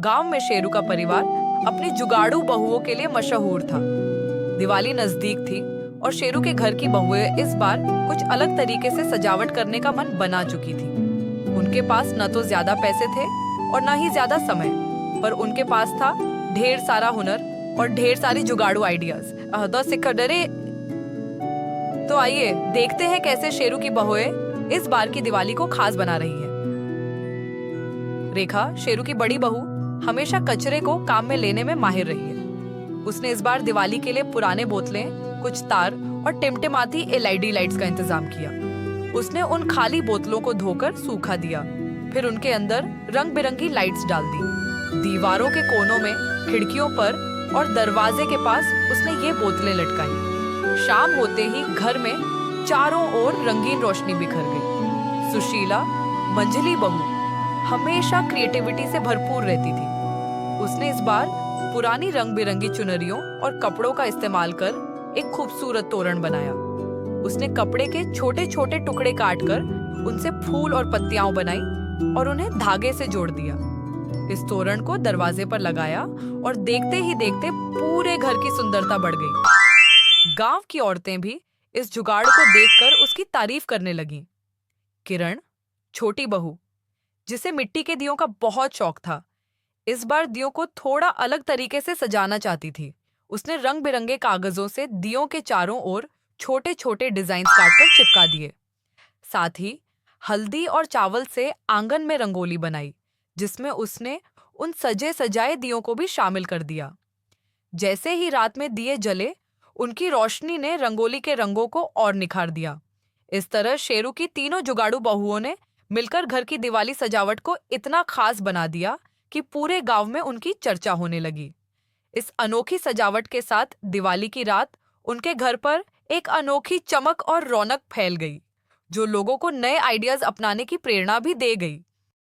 गांव में शेरू का परिवार अपनी जुगाड़ू बहुओं के लिए मशहूर था। दिवाली नजदीक थी और शेरू के घर की बहुएं इस बार कुछ अलग तरीके से सजावट करने का मन बना चुकी थी। उनके पास न तो ज्यादा पैसे थे और न ही ज्यादा समय, पर उनके पास था ढेर सारा हुनर और ढेर सारी जुगाड़ू आइडियाज। डरे। तो आइए देखते हैं कैसे शेरू की बहुएं इस बार की दिवाली को खास बना रही है। रेखा, शेरू की बड़ी बहू, हमेशा कचरे को काम में लेने में माहिर रही है। उसने इस बार दिवाली के लिए पुराने बोतलें, कुछ तार और टिमटिमाती एलईडी लाइट्स का इंतजाम किया। उसने उन खाली बोतलों को धोकर सूखा दिया, फिर उनके अंदर रंग बिरंगी लाइट्स डाल दी। दीवारों के कोनों में, खिड़कियों पर और दरवाजे के पास उसने ये बोतलें लटकाई। शाम होते ही घर में चारों ओर रंगीन रोशनी बिखर गई। सुशीला, मंझली बहू, हमेशा क्रिएटिविटी से भरपूर रहती थी। उसने इस बार पुरानी रंग बिरंगी चुनरियों और कपड़ों का इस्तेमाल कर एक खूबसूरत तोरण बनाया। उसने कपड़े के छोटे छोटे टुकड़े काटकर उनसे फूल और पत्तियां बनाई और उन्हें धागे से जोड़ दिया। इस तोरण को दरवाजे पर लगाया और देखते ही देखते पूरे घर की सुंदरता बढ़ गई। गांव की औरतें भी इस जुगाड़ को देखकर उसकी तारीफ करने लगीं। किरण, छोटी बहू, जिसे मिट्टी के दियों का बहुत शौक था, इस बार दियों को थोड़ा अलग तरीके से सजाना चाहती थी। उसने रंग बिरंगे कागजों से दियों के चारों ओर छोटे छोटे डिजाइन काटकर चिपका दिए। साथ ही हल्दी और चावल से आंगन में रंगोली बनाई, जिसमें उसने उन सजे सजाए दियों को भी शामिल कर दिया। जैसे ही रात में दिए जले, उनकी रोशनी ने रंगोली के रंगों को और निखार दिया। इस तरह शेरू की तीनों जुगाड़ू बहुओं ने मिलकर घर की दिवाली सजावट को इतना खास बना दिया कि पूरे गांव में उनकी चर्चा होने लगी। इस अनोखी सजावट के साथ दिवाली की रात उनके घर पर एक अनोखी चमक और रौनक फैल गई, जो लोगों को नए आइडियाज अपनाने की प्रेरणा भी दे गई।